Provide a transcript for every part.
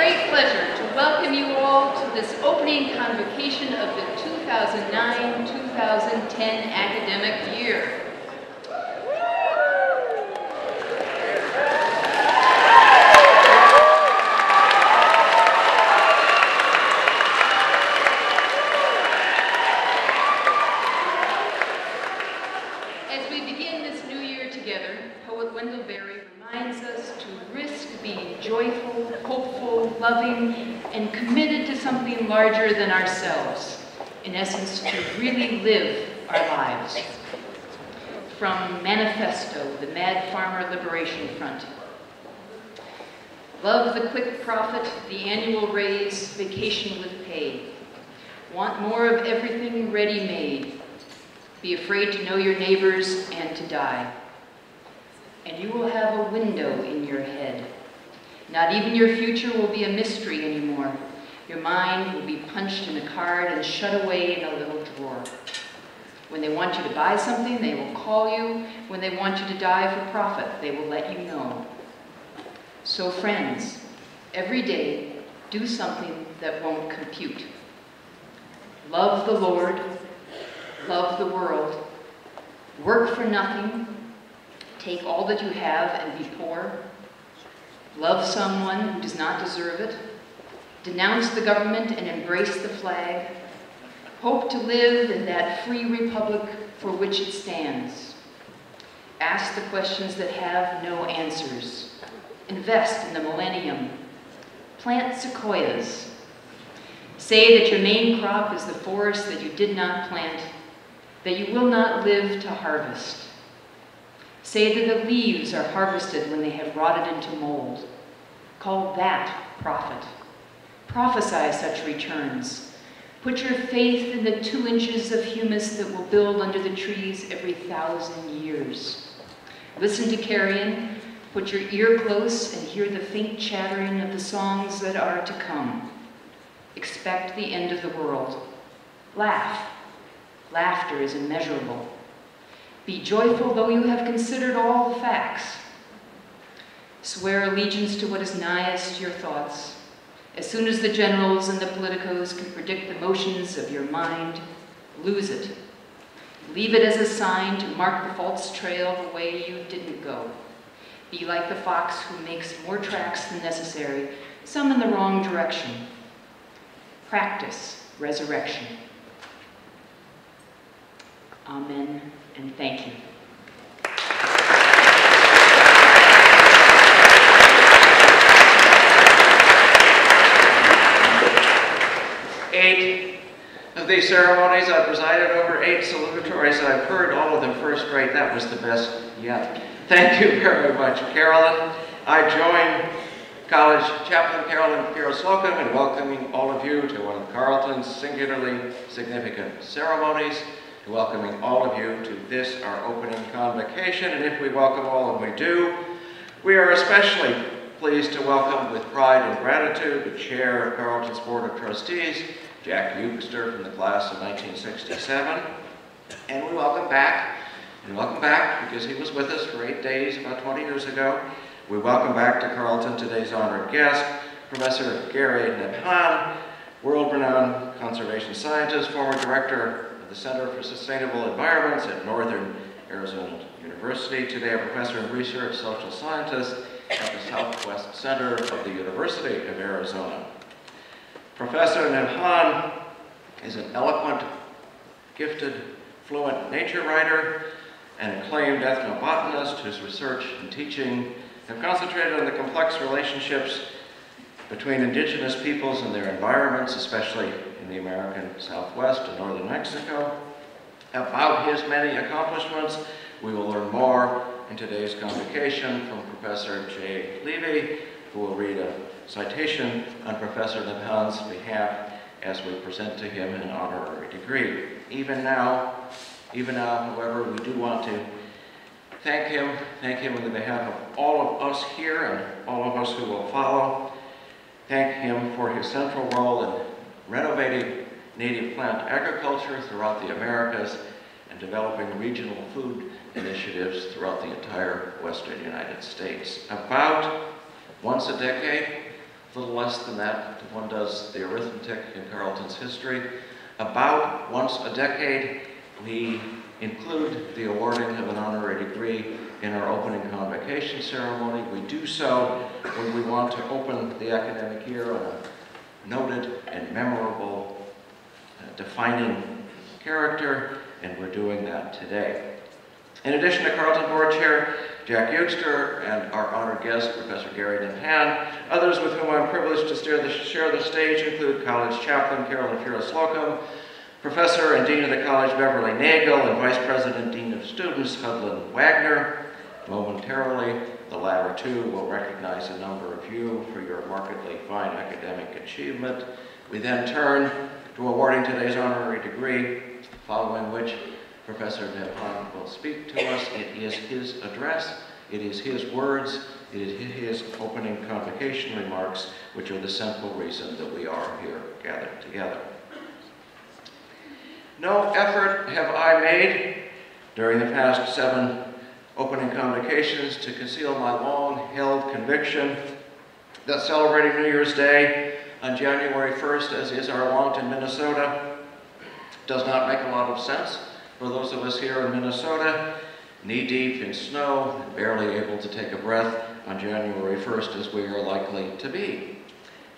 great pleasure to welcome you all to this opening convocation of the 2009-2010 academic year. And committed to something larger than ourselves, in essence, to really live our lives. From Manifesto, the Mad Farmer Liberation Front. Love the quick profit, the annual raise, vacation with pay. Want more of everything ready-made. Be afraid to know your neighbors and to die. And you will have a window in your head. Not even your future will be a mystery anymore. Your mind will be punched in a card and shut away in a little drawer. When they want you to buy something, they will call you. When they want you to die for profit, they will let you know. So friends, every day, do something that won't compute. Love the Lord, love the world, work for nothing, take all that you have and be poor, love someone who does not deserve it, denounce the government and embrace the flag, hope to live in that free republic for which it stands. Ask the questions that have no answers. Invest in the millennium. Plant sequoias. Say that your main crop is the forest that you did not plant, that you will not live to harvest. Say that the leaves are harvested when they have rotted into mold. Call that profit. Prophesy such returns. Put your faith in the 2 inches of humus that will build under the trees every 1,000 years. Listen to carrion, put your ear close and hear the faint chattering of the songs that are to come. Expect the end of the world. Laugh. Laughter is immeasurable. Be joyful though you have considered all the facts. Swear allegiance to what is nighest to your thoughts. As soon as the generals and the politicos can predict the motions of your mind, lose it. Leave it as a sign to mark the false trail the way you didn't go. Be like the fox who makes more tracks than necessary, some in the wrong direction. Practice resurrection. Amen, and thank you. Eight of these ceremonies, I presided over 8 salutatories, and I've heard all of them first rate. That was the best yet. Thank you very much, Carolyn. I join College Chaplain Carolyn Slocum in welcoming all of you to one of Carleton's singularly significant ceremonies, and welcoming all of you to this, our opening convocation. And if we welcome all, and we do, we are especially pleased to welcome with pride and gratitude the chair of Carleton's Board of Trustees, Jack Euchster, from the class of 1967. And we welcome back because he was with us for 8 days about 20 years ago. We welcome back to Carleton today's honored guest, Professor Gary Nabhan, world-renowned conservation scientist, former director of the Center for Sustainable Environments at Northern Arizona University, today a professor of research, social scientist at the Southwest Center of the University of Arizona. Professor Nabhan is an eloquent, gifted, fluent nature writer, and acclaimed ethnobotanist whose research and teaching have concentrated on the complex relationships between indigenous peoples and their environments, especially in the American Southwest and northern Mexico. About his many accomplishments, we will learn more in today's convocation from Professor Jay Levy, who will read a citation on Professor Nabhan's behalf as we present to him an honorary degree. Even now, however, we do want to thank him on the behalf of all of us here and all of us who will follow. Thank him for his central role in renovating native plant agriculture throughout the Americas and developing regional food initiatives throughout the entire western United States. About once a decade, a little less than that. One does the arithmetic in Carleton's history. About once a decade, we include the awarding of an honorary degree in our opening convocation ceremony. We do so when we want to open the academic year on a noted and memorable, defining character, and we're doing that today. In addition to Carleton Board Chair Jack Eugster and our honored guest, Professor Gary Nabhan, others with whom I'm privileged to share the stage include College Chaplain Carolyn Fura-Slocum, Professor and Dean of the College Beverly Nagel, and Vice President Dean of Students Hudlin Wagner. Momentarily, the latter two will recognize a number of you for your markedly fine academic achievement. We then turn to awarding today's honorary degree, following which Professor Nabhan will speak to us. It is his address, it is his words, it is his opening convocation remarks, which are the central reason that we are here gathered together. No effort have I made during the past 7 opening convocations to conceal my long-held conviction that celebrating New Year's Day on January 1st, as is our wont in Minnesota, does not make a lot of sense for those of us here in Minnesota, knee-deep in snow, and barely able to take a breath on January 1st as we are likely to be.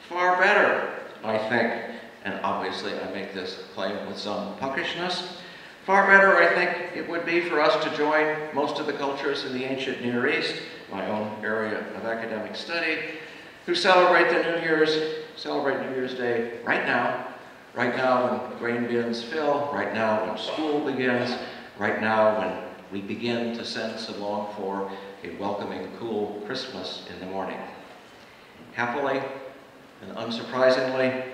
Far better, I think, and obviously I make this claim with some puckishness, far better, I think, it would be for us to join most of the cultures in the ancient Near East, my own area of academic study, who celebrate New Year's Day right now when grain bins fill, right now when school begins, right now when we begin to sense and long for a welcoming, cool Christmas in the morning. Happily and unsurprisingly,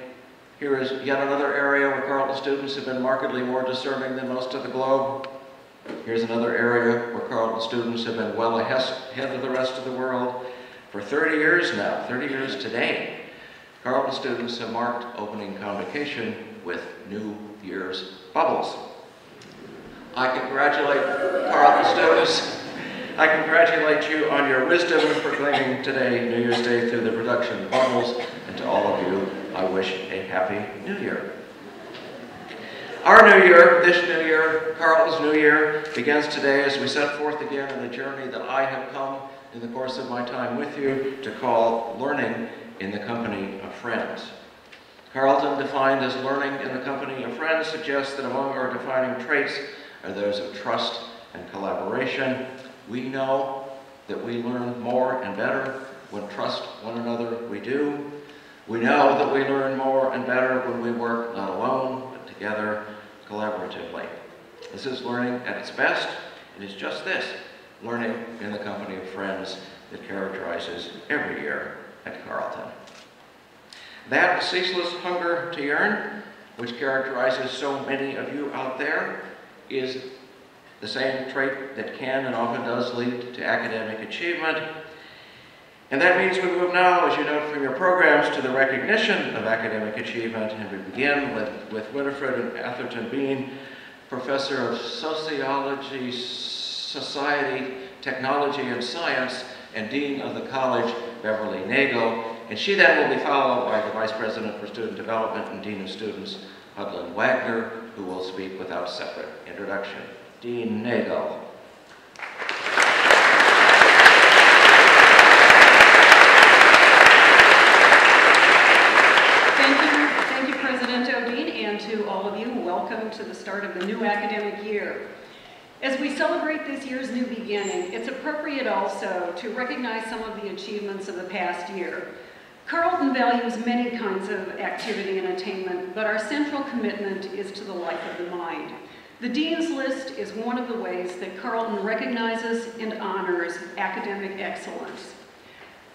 here is yet another area where Carleton students have been markedly more discerning than most of the globe. Here's another area where Carleton students have been well ahead of the rest of the world. For 30 years now, 30 years today, Carleton students have marked opening convocation with New Year's bubbles. I congratulate Carleton students. I congratulate you on your wisdom in proclaiming today, New Year's Day, through the production of bubbles. And to all of you, I wish a Happy New Year. Our new year, this new year, Carleton's new year, begins today as we set forth again on the journey that I have come in the course of my time with you to call learning in the company of friends. Carleton, defined as learning in the company of friends, suggests that among our defining traits are those of trust and collaboration. We know that we learn more and better when trust one another we do. We know that we learn more and better when we work not alone, but together, collaboratively. This is learning at its best. It is just this, learning in the company of friends, that characterizes every year at Carleton. That ceaseless hunger to yearn, which characterizes so many of you out there, is the same trait that can and often does lead to academic achievement. And that means we move now, as you note from your programs, to the recognition of academic achievement, and we begin with Winifred and Atherton Bean, Professor of Sociology, Society, Technology, and Science, and Dean of the College, Beverly Nagel. And she then will be followed by the Vice President for Student Development and Dean of Students, Hudlin Wagner, who will speak without separate introduction. Dean Nagel. Thank you, President Odine, and to all of you, welcome to the start of the new academic year. As we celebrate this year's new beginning, it's appropriate also to recognize some of the achievements of the past year. Carleton values many kinds of activity and attainment, but our central commitment is to the life of the mind. The Dean's List is one of the ways that Carleton recognizes and honors academic excellence.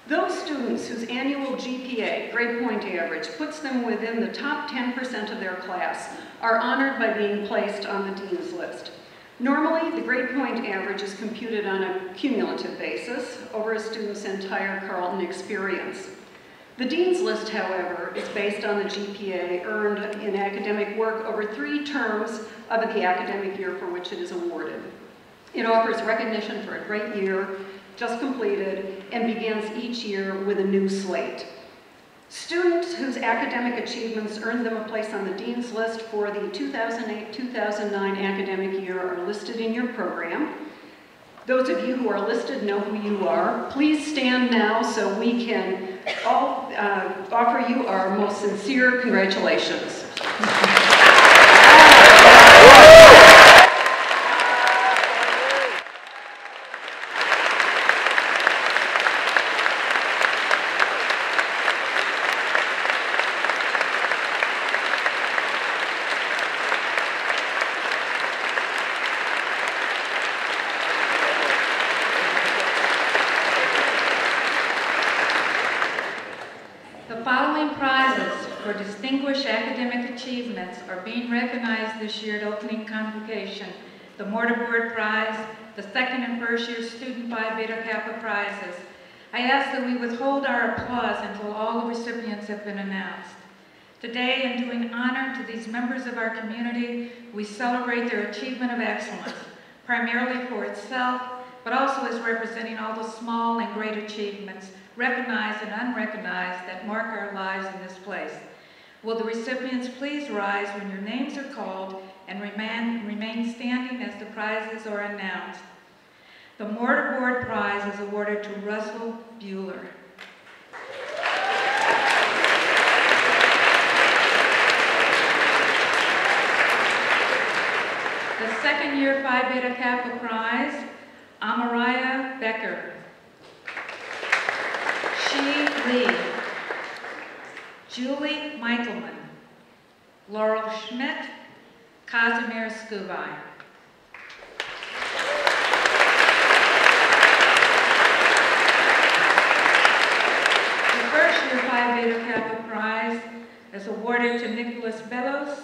Those students whose annual GPA, grade point average, puts them within the top 10% of their class are honored by being placed on the Dean's List. Normally, the grade point average is computed on a cumulative basis over a student's entire Carleton experience. The Dean's List, however, is based on the GPA earned in academic work over 3 terms of the academic year for which it is awarded. It offers recognition for a great year just completed and begins each year with a new slate. Students whose academic achievements earned them a place on the Dean's List for the 2008-2009 academic year are listed in your program. Those of you who are listed know who you are. Please stand now so we can all offer you our most sincere congratulations. Distinguished academic achievements are being recognized this year at Opening Convocation. The Mortarboard Prize, the second and first year Student Phi Beta Kappa prizes. I ask that we withhold our applause until all the recipients have been announced. Today, in doing honor to these members of our community, we celebrate their achievement of excellence, primarily for itself, but also as representing all the small and great achievements, recognized and unrecognized, that mark our lives in this place. Will the recipients please rise when your names are called and remain standing as the prizes are announced. The Mortarboard Prize is awarded to Russell Bueller. The second year Phi Beta Kappa Prize, Amariah Becker. Shi Lee. Julie Michelman, Laurel Schmidt, Casimir Skubai. The first year Phi Beta Kappa Prize is awarded to Nicholas Bellows,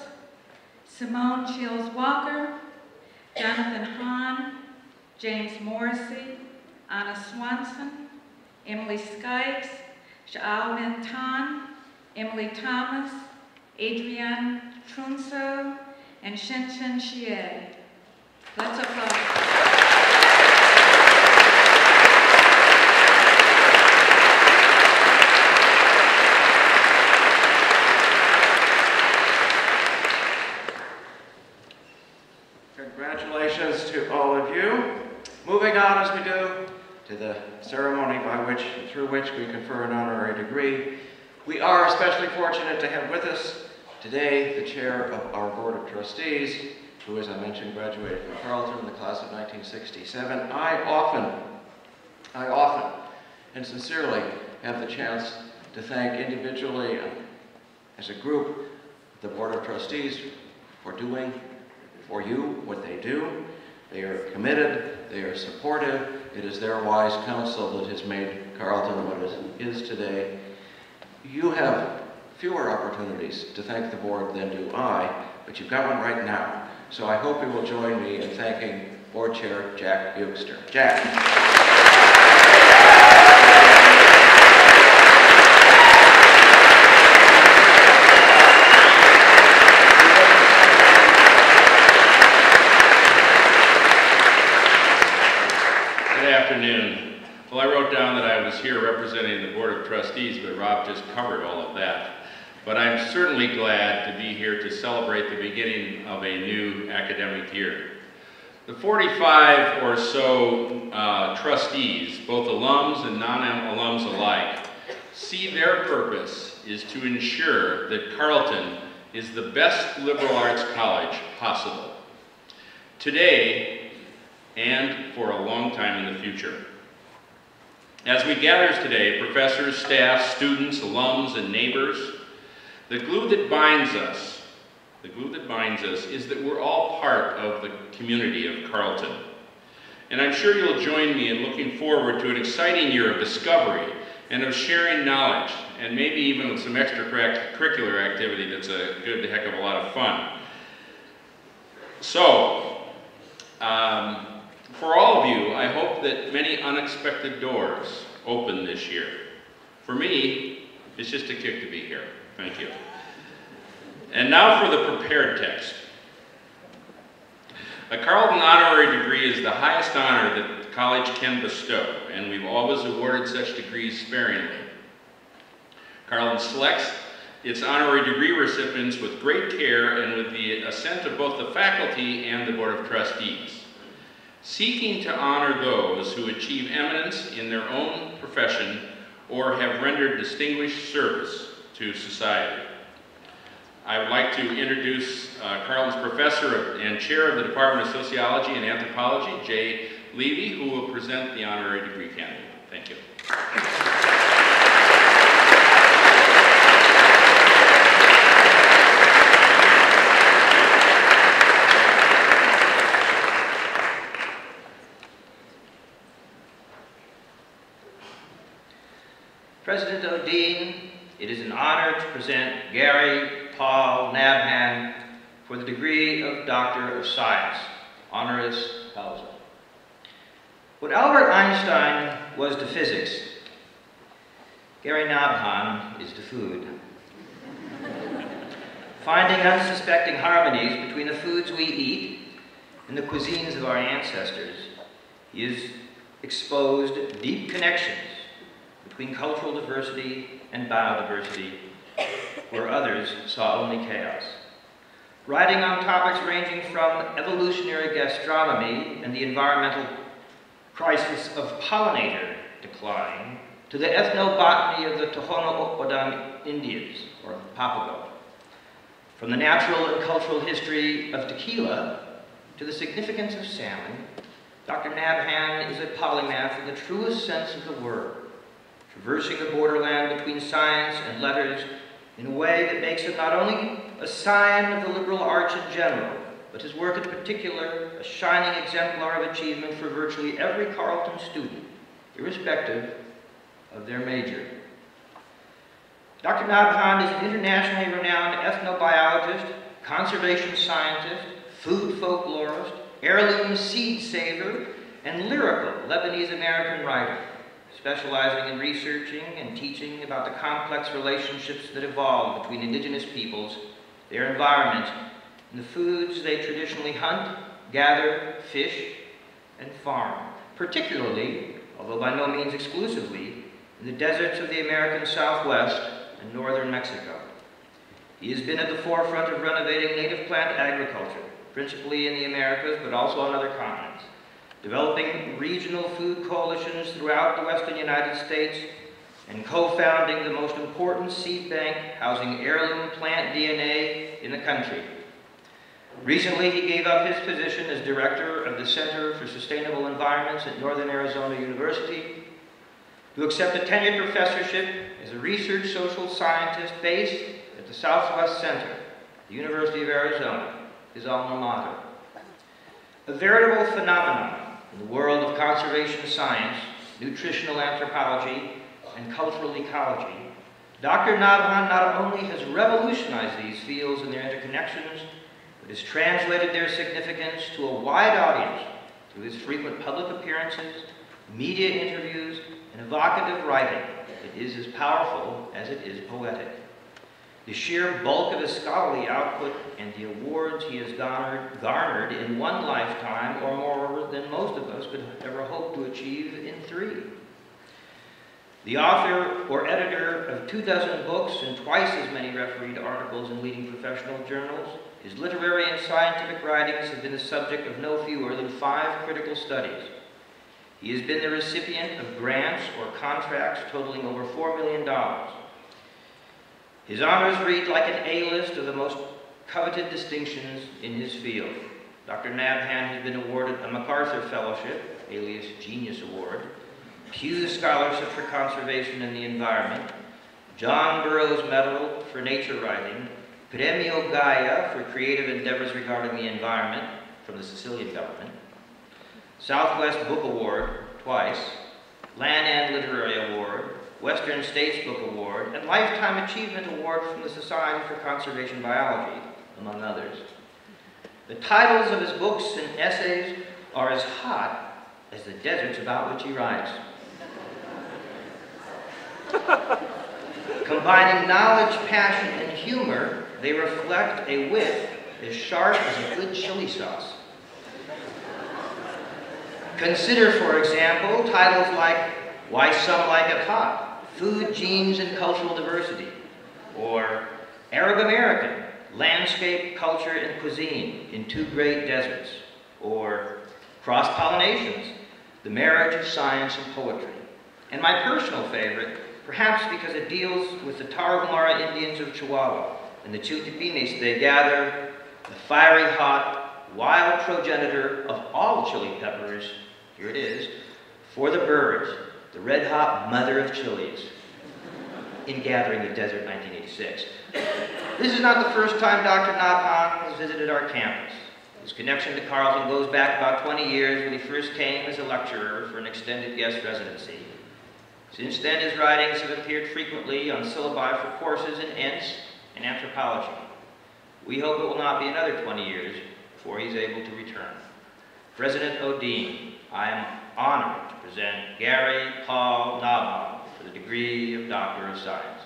Simone Shields Walker, Jonathan Hahn, James Morrissey, Anna Swanson, Emily Skikes, Sha'al Mentan, Emily Thomas, Adrienne Trunso, and Shenchen Xie. Let's applaud. Congratulations to all of you. Moving on as we do to the ceremony through which we confer an honorary degree. We are especially fortunate to have with us today the chair of our Board of Trustees, who, as I mentioned, graduated from Carleton in the class of 1967. I often and sincerely have the chance to thank individually and as a group the Board of Trustees for doing for you what they do. They are committed, they are supportive. It is their wise counsel that has made Carleton what it is today. You have fewer opportunities to thank the board than do I, but you've got one right now. So I hope you will join me in thanking Board Chair Jack Bugster. Jack. Good afternoon. Well, I wrote down that I was here representing the Board of Trustees, but Rob just covered all of that. But I'm certainly glad to be here to celebrate the beginning of a new academic year. The 45 or so trustees, both alums and non-alums alike, see their purpose is to ensure that Carleton is the best liberal arts college possible, today and for a long time in the future. As we gather today, professors, staff, students, alums, and neighbors, the glue that binds us is that we're all part of the community of Carleton. And I'm sure you'll join me in looking forward to an exciting year of discovery and of sharing knowledge, and maybe even some extracurricular activity that's a good heck of a lot of fun. So, for all of you, I hope that many unexpected doors open this year. For me, it's just a kick to be here. Thank you. And now for the prepared text. A Carleton Honorary degree is the highest honor that the college can bestow, and we've always awarded such degrees sparingly. Carleton selects its honorary degree recipients with great care and with the assent of both the faculty and the Board of Trustees, seeking to honor those who achieve eminence in their own profession or have rendered distinguished service to society. I would like to introduce Carleton's professor and chair of the Department of Sociology and Anthropology, Jay Levy, who will present the honorary degree candidate. Thank you. President Odin, it is an honor to present Gary Paul Nabhan for the degree of Doctor of Science, honoris causa. What Albert Einstein was to physics, Gary Nabhan is to food. Finding unsuspecting harmonies between the foods we eat and the cuisines of our ancestors, he has exposed deep connections between cultural diversity and biodiversity, where others saw only chaos. Writing on topics ranging from evolutionary gastronomy and the environmental crisis of pollinator decline to the ethnobotany of the Tohono O'odham Indians, or Papago. From the natural and cultural history of tequila to the significance of salmon, Dr. Nabhan is a polymath in the truest sense of the word, traversing the borderland between science and letters in a way that makes him not only a scion of the liberal arts in general, but his work in particular a shining exemplar of achievement for virtually every Carleton student, irrespective of their major. Dr. Nabhan is an internationally renowned ethnobiologist, conservation scientist, food folklorist, heirloom seed saver, and lyrical Lebanese-American writer, specializing in researching and teaching about the complex relationships that evolve between indigenous peoples, their environment, and the foods they traditionally hunt, gather, fish, and farm, particularly, although by no means exclusively, in the deserts of the American Southwest and northern Mexico. He has been at the forefront of renovating native plant agriculture, principally in the Americas, but also on other continents, developing regional food coalitions throughout the western United States, and co-founding the most important seed bank housing heirloom plant DNA in the country. Recently, he gave up his position as director of the Center for Sustainable Environments at Northern Arizona University to accept a tenured professorship as a research social scientist based at the Southwest Center, the University of Arizona, his alma mater. A veritable phenomenon in the world of conservation science, nutritional anthropology, and cultural ecology, Dr. Nabhan not only has revolutionized these fields and their interconnections, but has translated their significance to a wide audience through his frequent public appearances, media interviews, and evocative writing that is as powerful as it is poetic. The sheer bulk of his scholarly output and the awards he has garnered in one lifetime or more than most of us could ever hope to achieve in 3. The author or editor of 24 books and twice as many refereed articles in leading professional journals, his literary and scientific writings have been the subject of no fewer than 5 critical studies. He has been the recipient of grants or contracts totaling over $4 million. His honors read like an A-list of the most coveted distinctions in his field. Dr. Nabhan has been awarded a MacArthur Fellowship, alias Genius Award, Pew Scholarship for Conservation and the Environment, John Burroughs Medal for Nature Writing, Premio Gaia for Creative Endeavors Regarding the Environment from the Sicilian government, Southwest Book Award twice, Lannan Literary Award, Western States Book Award, and Lifetime Achievement Award from the Society for Conservation Biology, among others. The titles of his books and essays are as hot as the deserts about which he writes. Combining knowledge, passion, and humor, they reflect a wit as sharp as a good chili sauce. Consider, for example, titles like Why Some Like It Hot, food, genes, and cultural diversity, or Arab American, landscape, culture, and cuisine in two great deserts, or cross-pollinations, the marriage of science and poetry. And my personal favorite, perhaps because it deals with the Tarahumara Indians of Chihuahua and the Chiltepines they gather, the fiery hot, wild progenitor of all chili peppers, here it is, for the birds, the red-hot mother of chilies, in Gathering the Desert, 1986. This is not the first time Dr. Nabhan has visited our campus. His connection to Carleton goes back about 20 years when he first came as a lecturer for an extended guest residency. Since then, his writings have appeared frequently on syllabi for courses in Ents and anthropology. We hope it will not be another 20 years before he's able to return. President Odin, I am honored to present Gary Paul Nabhan for the degree of Doctor of Science.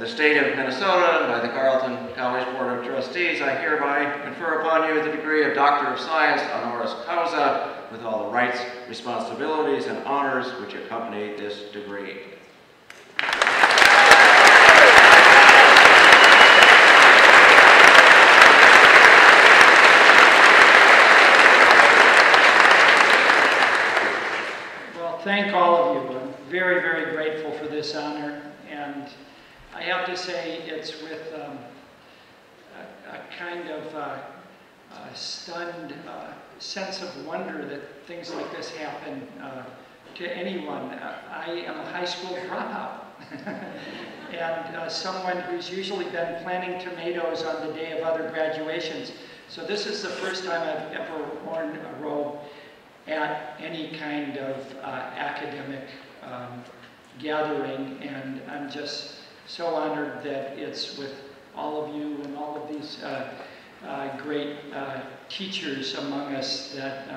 State of Minnesota and by the Carleton College Board of Trustees, I hereby confer upon you the degree of Doctor of Science honoris causa with all the rights, responsibilities, and honors which accompany this degree. Well, thank all of you. I'm very, very grateful for this honor, and I have to say it's with a kind of stunned sense of wonder that things like this happen to anyone. I am a high school dropout and someone who's usually been planting tomatoes on the day of other graduations. So this is the first time I've ever worn a robe at any kind of academic gathering, and I'm just so honored that it's with all of you and all of these great teachers among us that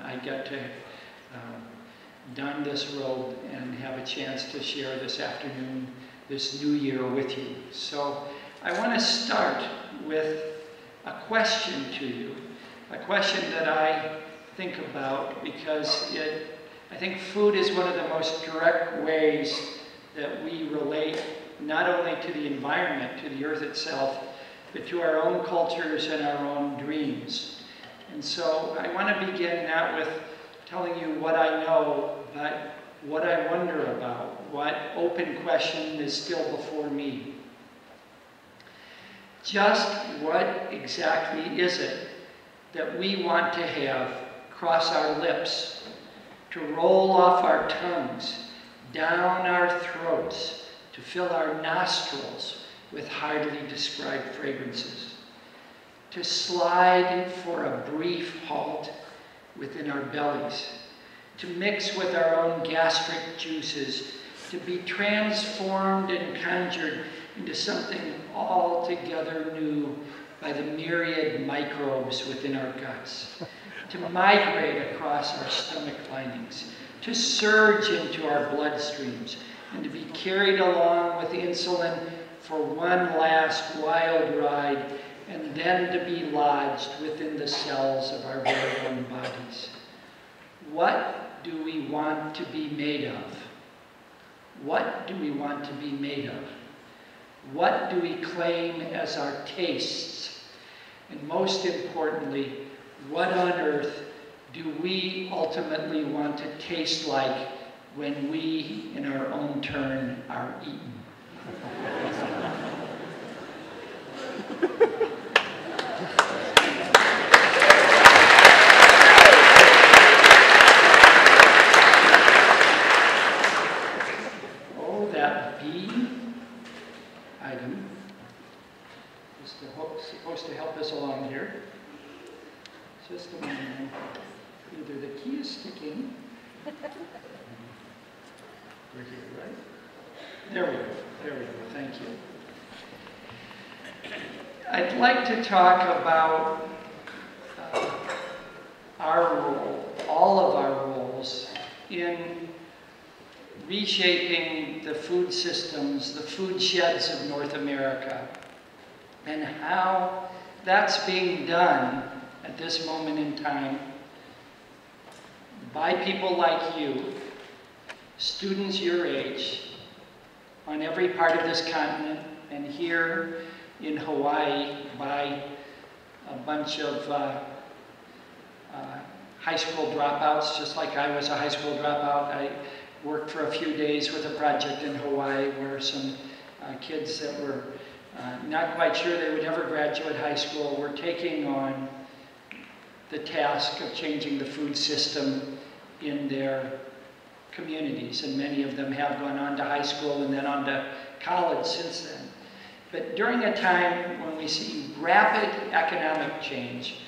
I get to don this robe and have a chance to share this afternoon, this new year with you. So I want to start with a question to you, a question that I think about because I think food is one of the most direct ways that we relate not only to the environment, to the earth itself, but to our own cultures and our own dreams. And so I want to begin not with telling you what I know, but what I wonder about, what open question is still before me. Just what exactly is it that we want to have cross our lips, to roll off our tongues, down our throats, to fill our nostrils with hardly described fragrances, to slide for a brief halt within our bellies, to mix with our own gastric juices, to be transformed and conjured into something altogether new by the myriad microbes within our guts, to migrate across our stomach linings, to surge into our bloodstreams, and to be carried along with insulin for one last wild ride, and then to be lodged within the cells of our very own bodies. What do we want to be made of? What do we want to be made of? What do we claim as our tastes? And most importantly, what on earth do we ultimately want to taste like when we, in our own turn, are eaten? Oh, that B item is supposed to help us along here. Just a moment. Either the key is sticking. We're here, right? There we go. Thank you. I'd like to talk about our role, all of our roles, in reshaping the food systems, the food sheds of North America, and how that's being done at this moment in time by people like you, students your age, on every part of this continent, and here in Hawaii by a bunch of high school dropouts, just like I was a high school dropout. I worked for a few days with a project in Hawaii where some kids that were not quite sure they would ever graduate high school were taking on the task of changing the food system in their communities, and many of them have gone on to high school and then on to college since then. But during a time when we see rapid economic change,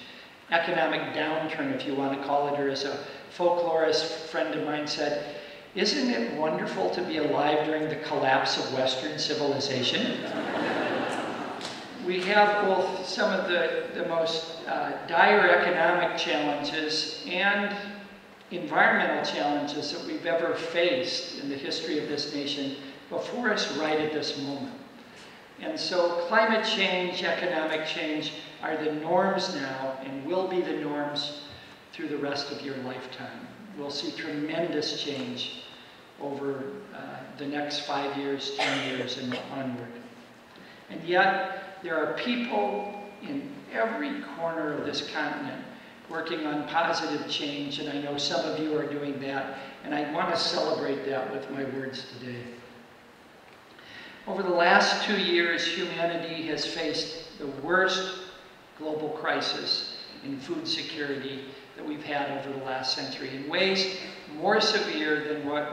economic downturn, if you want to call it, or as a folklorist friend of mine said, isn't it wonderful to be alive during the collapse of Western civilization? We have both some of the most dire economic challenges and environmental challenges that we've ever faced in the history of this nation before us right at this moment. And so climate change, economic change are the norms now and will be the norms through the rest of your lifetime. We'll see tremendous change over the next 5 years, 10 years, and onward. And yet, there are people in every corner of this continent working on positive change, and I know some of you are doing that, and I want to celebrate that with my words today. Over the last 2 years, humanity has faced the worst global crisis in food security that we've had over the last century, in ways more severe than what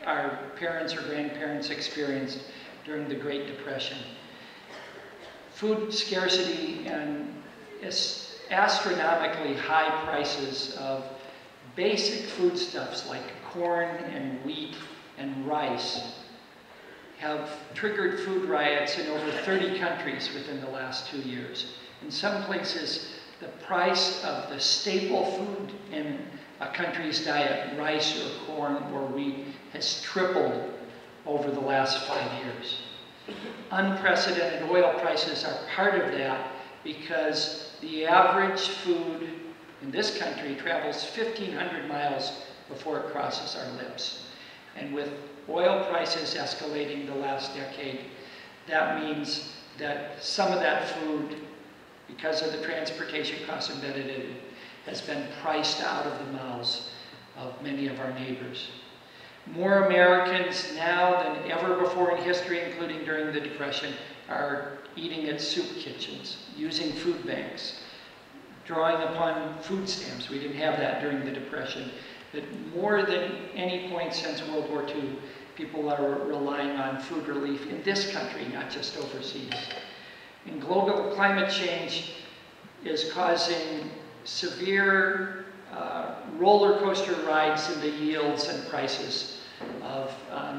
our parents or grandparents experienced during the Great Depression. Food scarcity and astronomically high prices of basic foodstuffs like corn and wheat and rice have triggered food riots in over 30 countries within the last 2 years. In some places, the price of the staple food in a country's diet, rice or corn or wheat, has tripled over the last 5 years. Unprecedented oil prices are part of that because the average food in this country travels 1,500 miles before it crosses our lips. And with oil prices escalating the last decade, that means that some of that food, because of the transportation costs embedded in it, has been priced out of the mouths of many of our neighbors. More Americans now than ever before in history, including during the Depression, are eating at soup kitchens, using food banks, drawing upon food stamps. We didn't have that during the Depression. But more than any point since World War II, people are relying on food relief in this country, not just overseas. And global climate change is causing severe roller coaster rides in the yields and prices of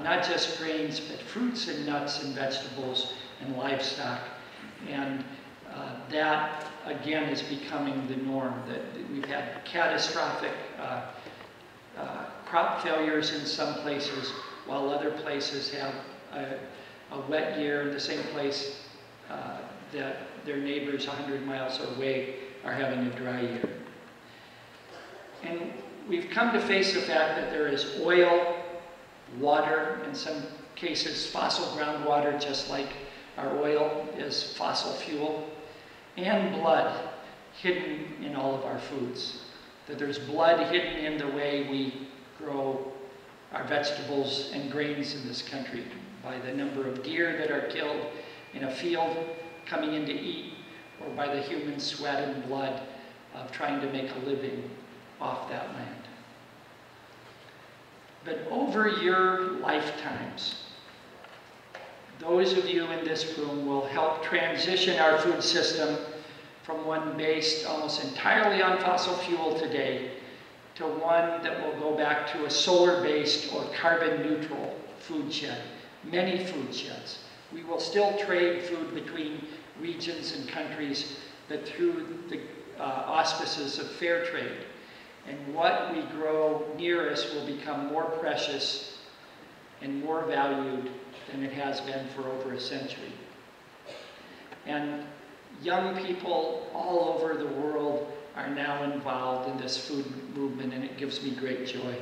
not just grains, but fruits and nuts and vegetables and livestock. And that, again, is becoming the norm. That we've had catastrophic crop failures in some places, while other places have a wet year in the same place that their neighbors 100 miles away are having a dry year. And we've come to face the fact that there is oil, water, in some cases fossil groundwater, just like our oil is fossil fuel, and blood hidden in all of our foods. That there's blood hidden in the way we grow our vegetables and grains in this country, by the number of deer that are killed in a field coming in to eat, or by the human sweat and blood of trying to make a living off that land. But over your lifetimes, those of you in this room will help transition our food system from one based almost entirely on fossil fuel today to one that will go back to a solar-based or carbon-neutral food shed many food sheds. We will still trade food between regions and countries, but through the auspices of fair trade. And what we grow near us will become more precious and more valued than it has been for over a century. And young people all over the world are now involved in this food movement, and it gives me great joy.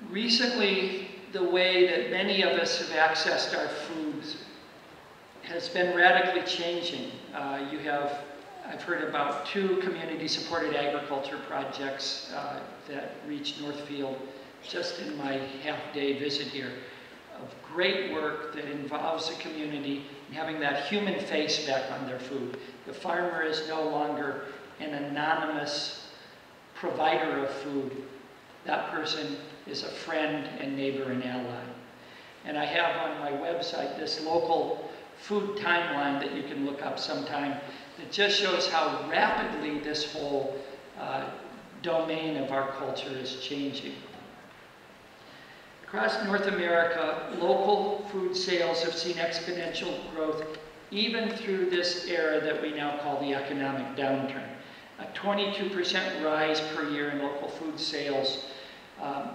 Recently, the way that many of us have accessed our foods has been radically changing. I've heard about 2 community-supported agriculture projects that reached Northfield just in my half-day visit here, of great work that involves the community and having that human face back on their food. The farmer is no longer an anonymous provider of food. That person is a friend and neighbor and ally. And I have on my website this local food timeline that you can look up sometime that just shows how rapidly this whole domain of our culture is changing. Across North America, local food sales have seen exponential growth even through this era that we now call the economic downturn. A 22% rise per year in local food sales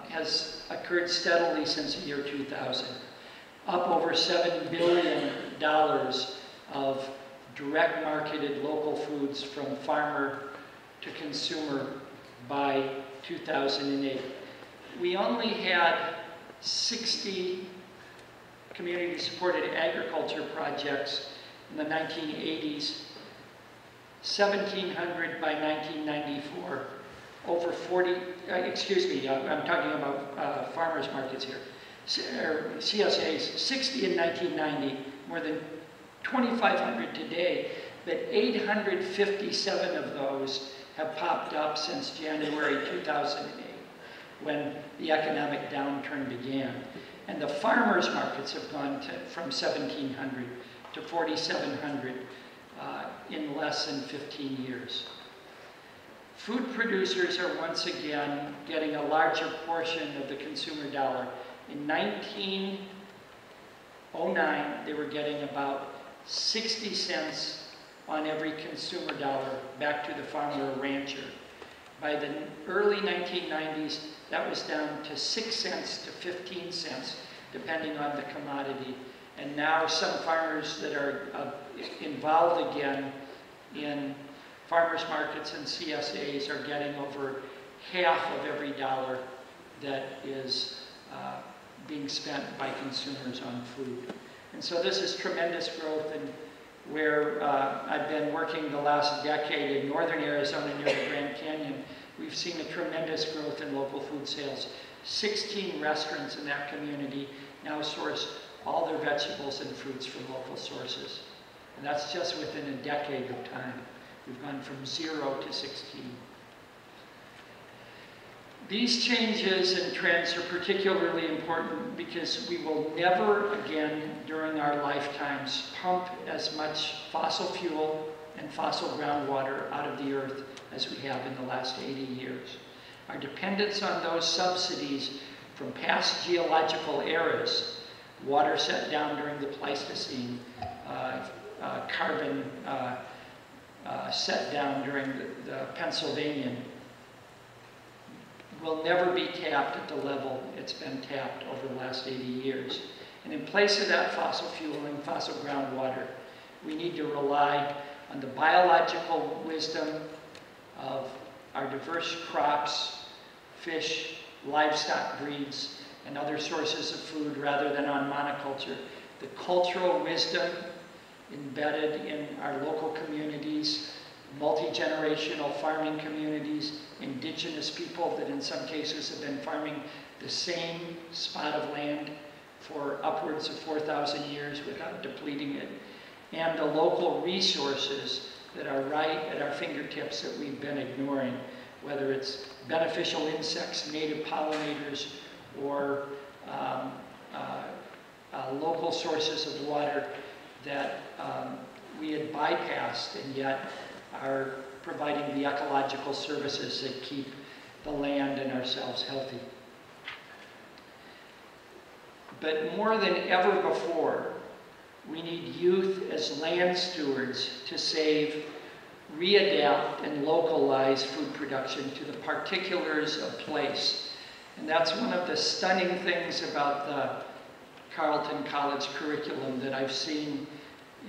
has occurred steadily since the year 2000. Up over $7 billion of direct marketed local foods from farmer to consumer by 2008. We only had 60 community-supported agriculture projects in the 1980s, 1,700 by 1994, over 40, I'm talking about farmers markets here, CSAs, 60 in 1990, more than 2,500 today, but 857 of those have popped up since January 2008, when the economic downturn began. And the farmers markets have gone from 1,700 to 4,700 in less than 15 years. Food producers are once again getting a larger portion of the consumer dollar. In 1909, they were getting about 60 cents on every consumer dollar back to the farmer or rancher. By the early 1990s, that was down to 6 cents to 15 cents, depending on the commodity. And now some farmers that are involved again in farmers markets and CSAs are getting over half of every dollar that is being spent by consumers on food. And so this is tremendous growth, and where I've been working the last decade in northern Arizona near the Grand Canyon, we've seen a tremendous growth in local food sales. 16 restaurants in that community now source all their vegetables and fruits from local sources. And that's just within a decade of time. We've gone from 0 to 16. These changes and trends are particularly important because we will never again during our lifetimes pump as much fossil fuel and fossil groundwater out of the earth as we have in the last 80 years. Our dependence on those subsidies from past geological eras, water set down during the Pleistocene, carbon set down during the Pennsylvanian, will never be tapped at the level it's been tapped over the last 80 years. And in place of that fossil fuel and fossil groundwater, we need to rely on the biological wisdom of our diverse crops, fish, livestock breeds, and other sources of food rather than on monoculture. The cultural wisdom embedded in our local communities, multi-generational farming communities, indigenous people that in some cases have been farming the same spot of land for upwards of 4,000 years without depleting it, and the local resources that are right at our fingertips that we've been ignoring, whether it's beneficial insects, native pollinators, or local sources of water that we had bypassed and yet are providing the ecological services that keep the land and ourselves healthy. But more than ever before, we need youth as land stewards to save, readapt, and localize food production to the particulars of place. And that's one of the stunning things about the Carleton College curriculum that I've seen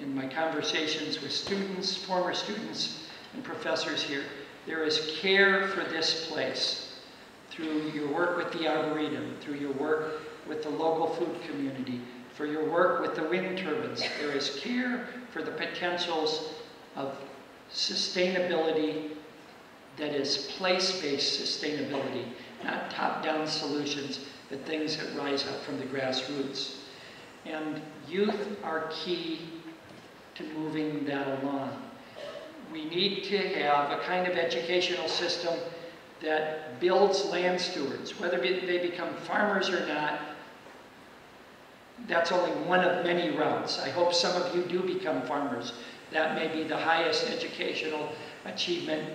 in my conversations with students, former students, and professors here. There is care for this place through your work with the Arboretum, through your work with the local food community, for your work with the wind turbines. There is care for the potentials of sustainability that is place-based sustainability, not top-down solutions, but things that rise up from the grassroots. And youth are key to moving that along. We need to have a kind of educational system that builds land stewards, whether they become farmers or not. That's only one of many routes. I hope some of you do become farmers. That may be the highest educational achievement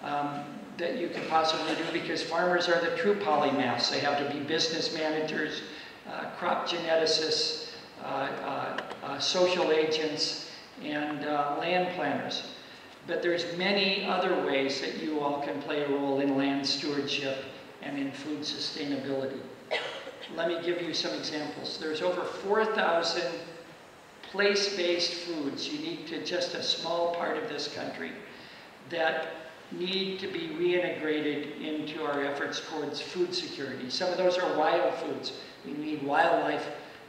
that you can possibly do, because farmers are the true polymaths. They have to be business managers, crop geneticists, social agents, and land planners. But there's many other ways that you all can play a role in land stewardship and in food sustainability. Let me give you some examples. There's over 4,000 place-based foods unique to just a small part of this country that need to be reintegrated into our efforts towards food security. Some of those are wild foods. We need wildlife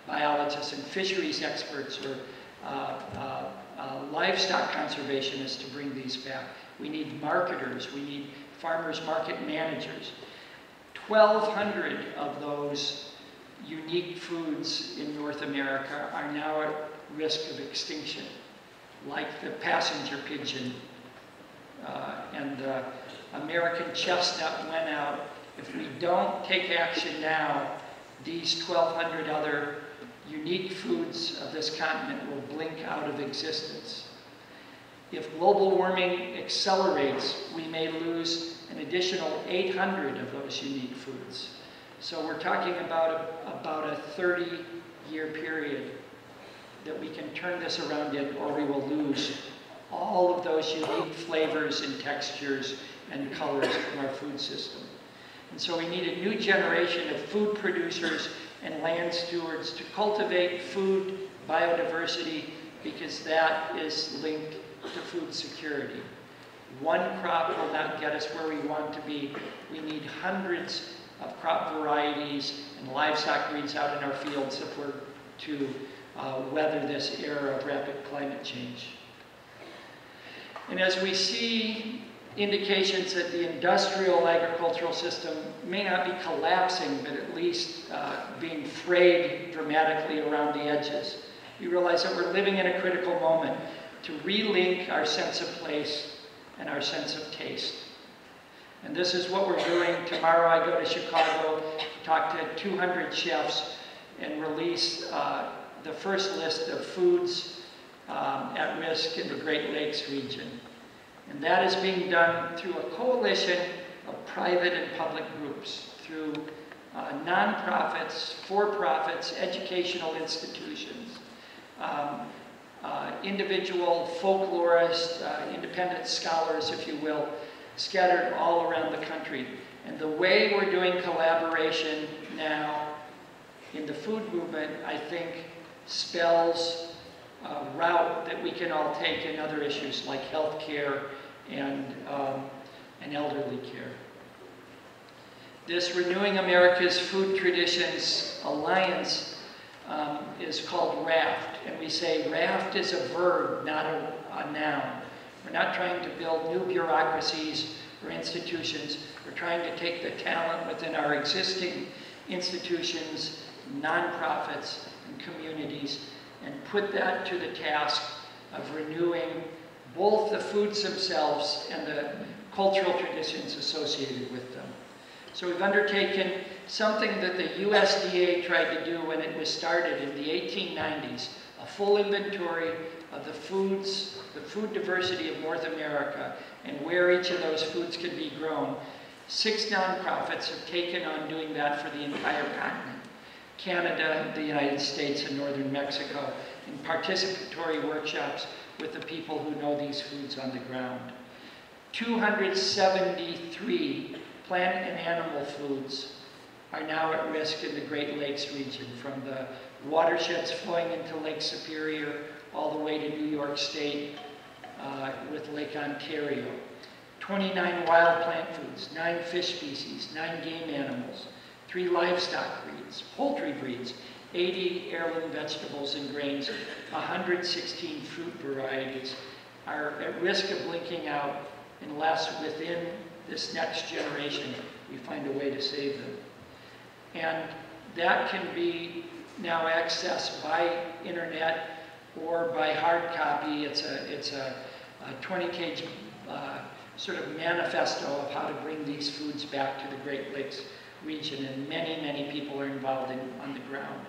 biologists and fisheries experts or livestock conservationists to bring these back. We need marketers. We need farmers market managers. 1,200 of those unique foods in North America are now at risk of extinction, like the passenger pigeon and the American chestnut went out. If we don't take action now, these 1,200 other unique foods of this continent will blink out of existence. If global warming accelerates, we may lose an additional 800 of those unique foods. So we're talking about a 30-year period that we can turn this around in, or we will lose all of those unique flavors and textures and colors from our food system. And so we need a new generation of food producers and land stewards to cultivate food biodiversity, because that is linked to food security. One crop will not get us where we want to be. We need hundreds of crop varieties and livestock breeds out in our fields if we're to weather this era of rapid climate change. And as we see indications that the industrial agricultural system may not be collapsing, but at least being frayed dramatically around the edges, we realize that we're living in a critical moment to relink our sense of place and our sense of taste. And this is what we're doing. Tomorrow I go to Chicago to talk to 200 chefs and release the first list of foods at risk in the Great Lakes region. And that is being done through a coalition of private and public groups, through nonprofits, for-profits, educational institutions, individual folklorists, independent scholars, if you will, scattered all around the country. And the way we're doing collaboration now in the food movement, I think, spells a route that we can all take in other issues like healthcare and elderly care. This Renewing America's Food Traditions Alliance is called RAFT, and we say RAFT is a verb, not a noun. We're not trying to build new bureaucracies or institutions. We're trying to take the talent within our existing institutions, nonprofits, and communities, and put that to the task of renewing both the foods themselves and the cultural traditions associated with them. So we've undertaken something that the USDA tried to do when it was started in the 1890s, a full inventory of the foods, the food diversity of North America, and where each of those foods can be grown. 6 nonprofits have taken on doing that for the entire continent. Canada, the United States, and northern Mexico in participatory workshops with the people who know these foods on the ground. 273 plant and animal foods are now at risk in the Great Lakes region, from the watersheds flowing into Lake Superior all the way to New York State with Lake Ontario. 29 wild plant foods, 9 fish species, 9 game animals, 3 livestock breeds, poultry breeds, 80 heirloom vegetables and grains, 116 fruit varieties are at risk of blinking out unless within this next generation we find a way to save them. And that can be now accessed by internet or by hard copy. It's a 20-page sort of manifesto of how to bring these foods back to the Great Lakes region, and many, many people are involved on the ground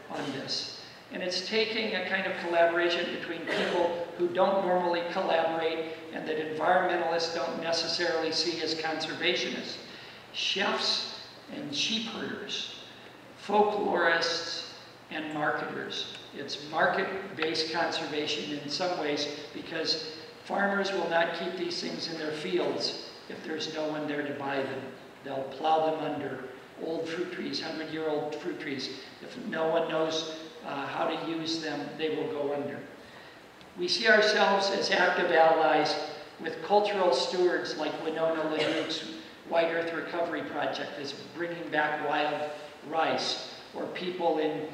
on this. And it's taking a kind of collaboration between people who don't normally collaborate and that environmentalists don't necessarily see as conservationists. Chefs and sheep herders, folklorists and marketers. It's market-based conservation in some ways, because farmers will not keep these things in their fields if there's no one there to buy them. They'll plow them under old fruit trees, 100-year-old fruit trees. If no one knows how to use them, they will go under. We see ourselves as active allies with cultural stewards like Winona LaDuke's White Earth Recovery Project is bringing back wild rice, or people in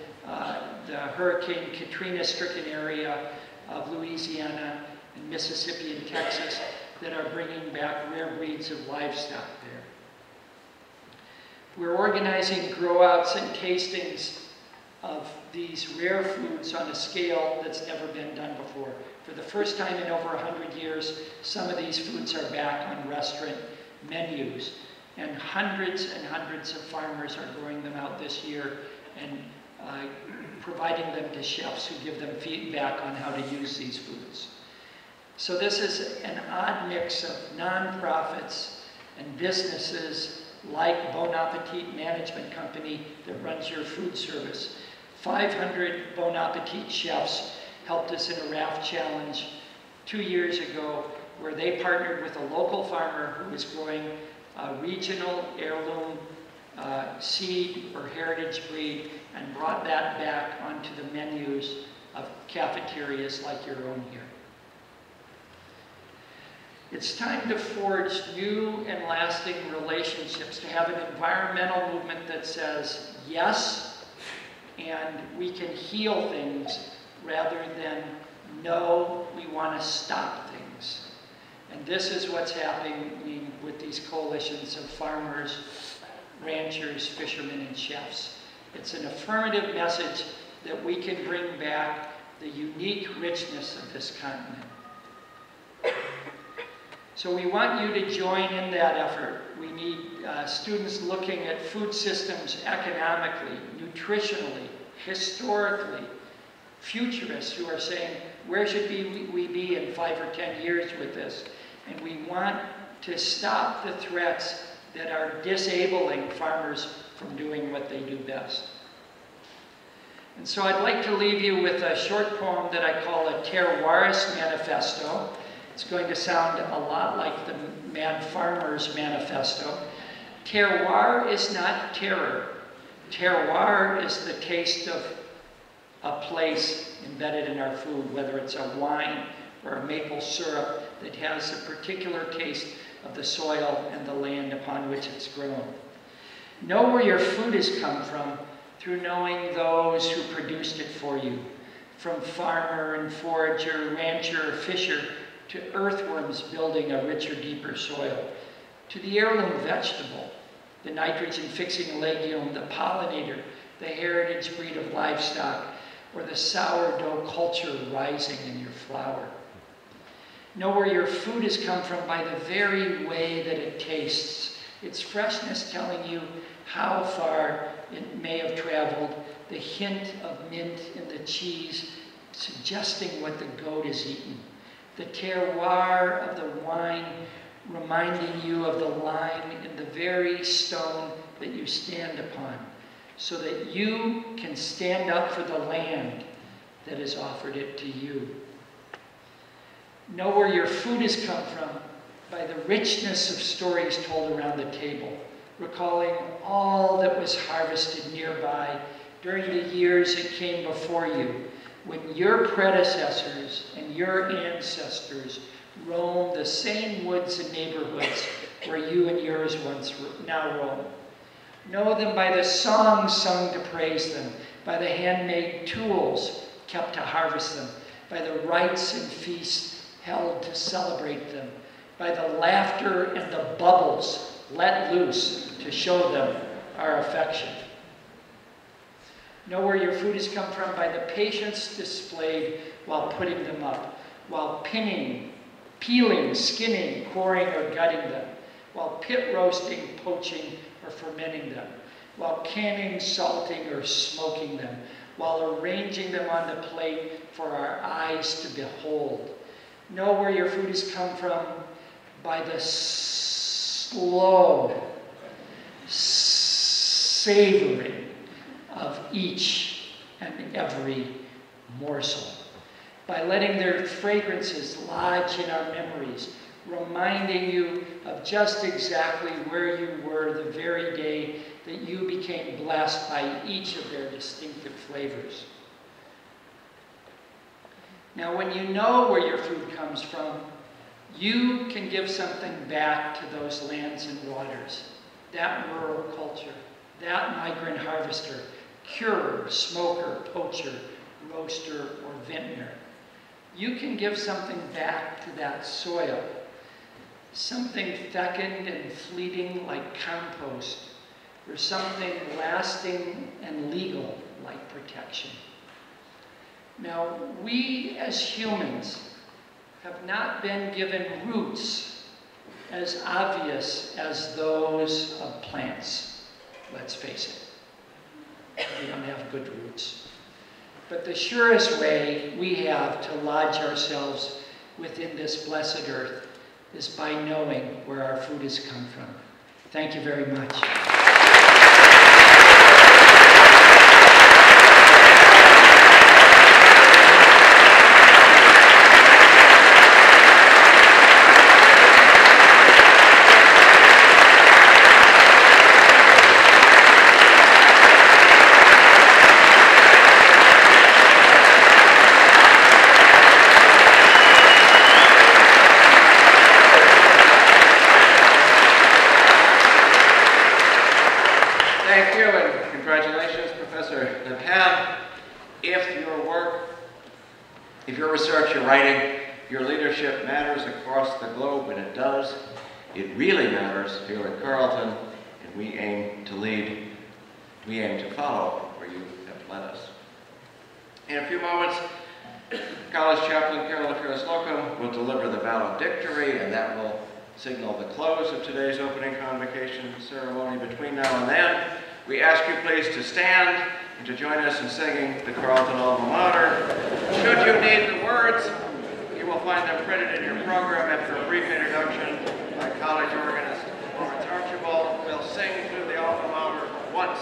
the Hurricane Katrina-stricken area of Louisiana and Mississippi and Texas that are bringing back rare breeds of livestock there. We're organizing grow-outs and tastings of these rare foods on a scale that's never been done before. For the first time in over 100 years, some of these foods are back on restaurant menus, and hundreds of farmers are growing them out this year and providing them to chefs who give them feedback on how to use these foods. So this is an odd mix of nonprofits and businesses like Bon Appetit Management Company that runs your food service. 500 Bon Appetit chefs helped us in a raft challenge 2 years ago, where they partnered with a local farmer who was growing a regional heirloom seed or heritage breed and brought that back onto the menus of cafeterias like your own here. It's time to forge new and lasting relationships, to have an environmental movement that says yes, and we can heal things, rather than no, we want to stop things. And this is what's happening with these coalitions of farmers, ranchers, fishermen, and chefs. It's an affirmative message that we can bring back the unique richness of this continent. So we want you to join in that effort. We need students looking at food systems economically, nutritionally, historically, futurists who are saying, where should we be in 5 or 10 years with this? And we want to stop the threats that are disabling farmers from doing what they do best. And so I'd like to leave you with a short poem that I call a terroirist manifesto. It's going to sound a lot like the Mad Farmer's Manifesto. Terroir is not terror. Terroir is the taste of a place embedded in our food, whether it's a wine or a maple syrup that has a particular taste of the soil and the land upon which it's grown. Know where your food has come from through knowing those who produced it for you, from farmer and forager, rancher, fisher, to earthworms building a richer, deeper soil, to the heirloom vegetable, the nitrogen-fixing legume, the pollinator, the heritage breed of livestock, or the sourdough culture rising in your flour. Know where your food has come from by the very way that it tastes, its freshness telling you how far it may have traveled, the hint of mint in the cheese suggesting what the goat has eaten, the terroir of the wine reminding you of the lime in the very stone that you stand upon, so that you can stand up for the land that has offered it to you. Know where your food has come from by the richness of stories told around the table, recalling all that was harvested nearby during the years it came before you, when your predecessors and your ancestors roamed the same woods and neighborhoods where you and yours once now roam. Know them by the songs sung to praise them, by the handmade tools kept to harvest them, by the rites and feasts held to celebrate them, by the laughter and the bubbles let loose to show them our affection. Know where your food has come from by the patience displayed while putting them up, while pinning, peeling, skinning, coring, or gutting them, while pit roasting, poaching, or fermenting them, while canning, salting, or smoking them, while arranging them on the plate for our eyes to behold. Know where your food has come from by the slow savoring of each and every morsel, by letting their fragrances lodge in our memories, reminding you of just exactly where you were the very day that you became blessed by each of their distinctive flavors. Now, when you know where your food comes from, you can give something back to those lands and waters, that rural culture, that migrant harvester, curer, smoker, poacher, roaster, or vintner. You can give something back to that soil, something fecund and fleeting like compost, or something lasting and legal like protection. Now, we as humans have not been given roots as obvious as those of plants, let's face it. We don't have good roots. But the surest way we have to lodge ourselves within this blessed earth is by knowing where our food has come from. Thank you very much. Thank you, and congratulations, Professor Nabhan. If your research, your writing, your leadership matters across the globe, and it does, it really matters here at Carleton, and we aim to lead, we aim to follow where you have led us. In a few moments, College Chaplain Carolyn Ferris-Locum will deliver the valedictory, and that will signal the close of today's opening convocation ceremony. Between now and then, we ask you please to stand and to join us in singing the Carleton Alma Mater. Should you need the words, you will find them printed in your program after a brief introduction by college organist Lawrence Archibald. We'll sing through the Alma Mater once.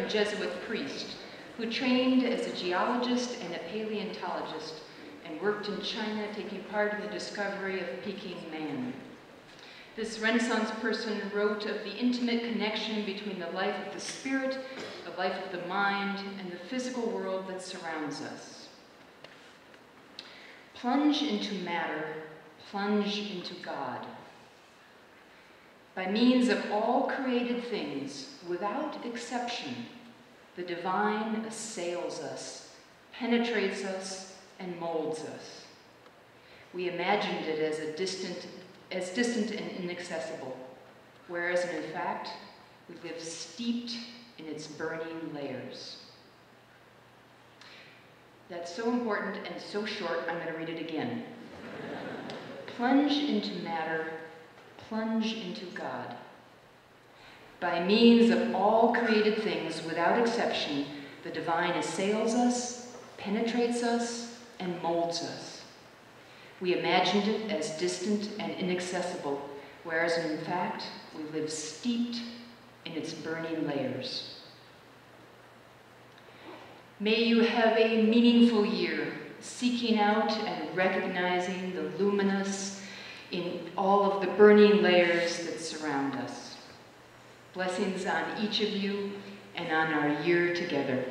Jesuit priest who trained as a geologist and a paleontologist and worked in China taking part in the discovery of Peking man. This Renaissance person wrote of the intimate connection between the life of the spirit, the life of the mind, and the physical world that surrounds us. Plunge into matter, plunge into God. By means of all created things, without exception, the divine assails us, penetrates us, and molds us. We imagined it as distant and inaccessible, whereas in fact, we live steeped in its burning layers. That's so important and so short, I'm going to read it again. Plunge into matter, plunge into God. By means of all created things, without exception, the divine assails us, penetrates us, and molds us. We imagined it as distant and inaccessible, whereas in fact, we live steeped in its burning layers. May you have a meaningful year, seeking out and recognizing the luminous in all of the burning layers that surround us. Blessings on each of you and on our year together.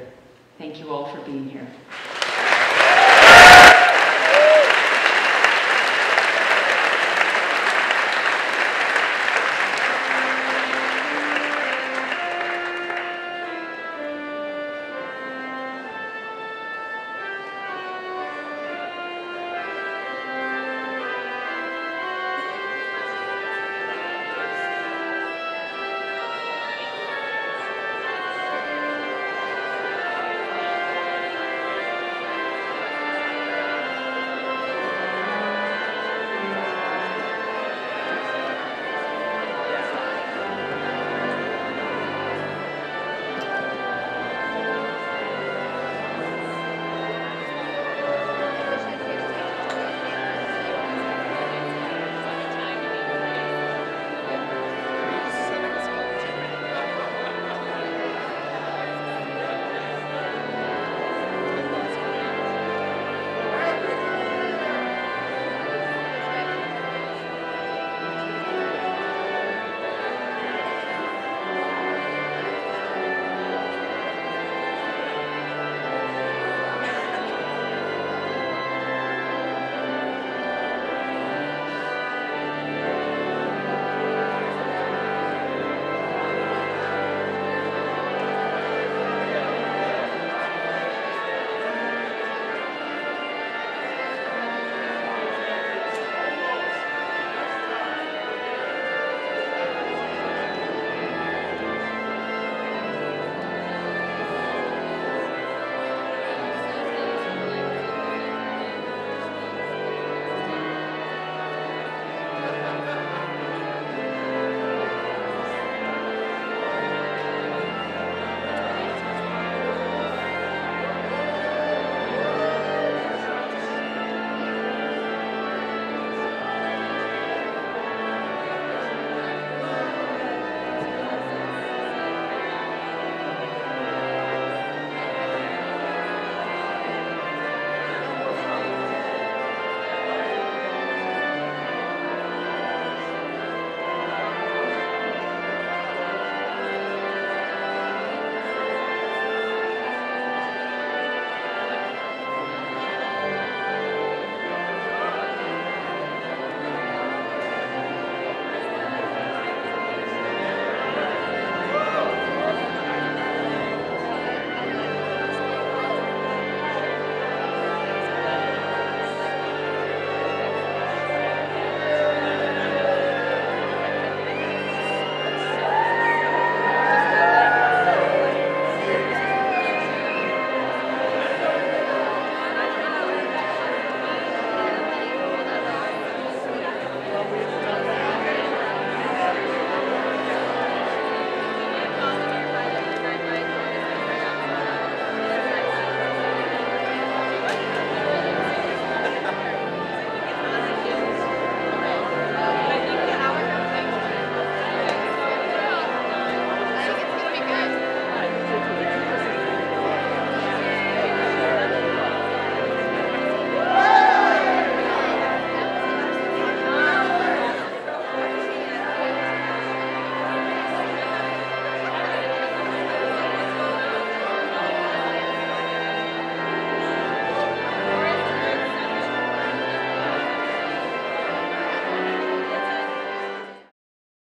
Thank you all for being here.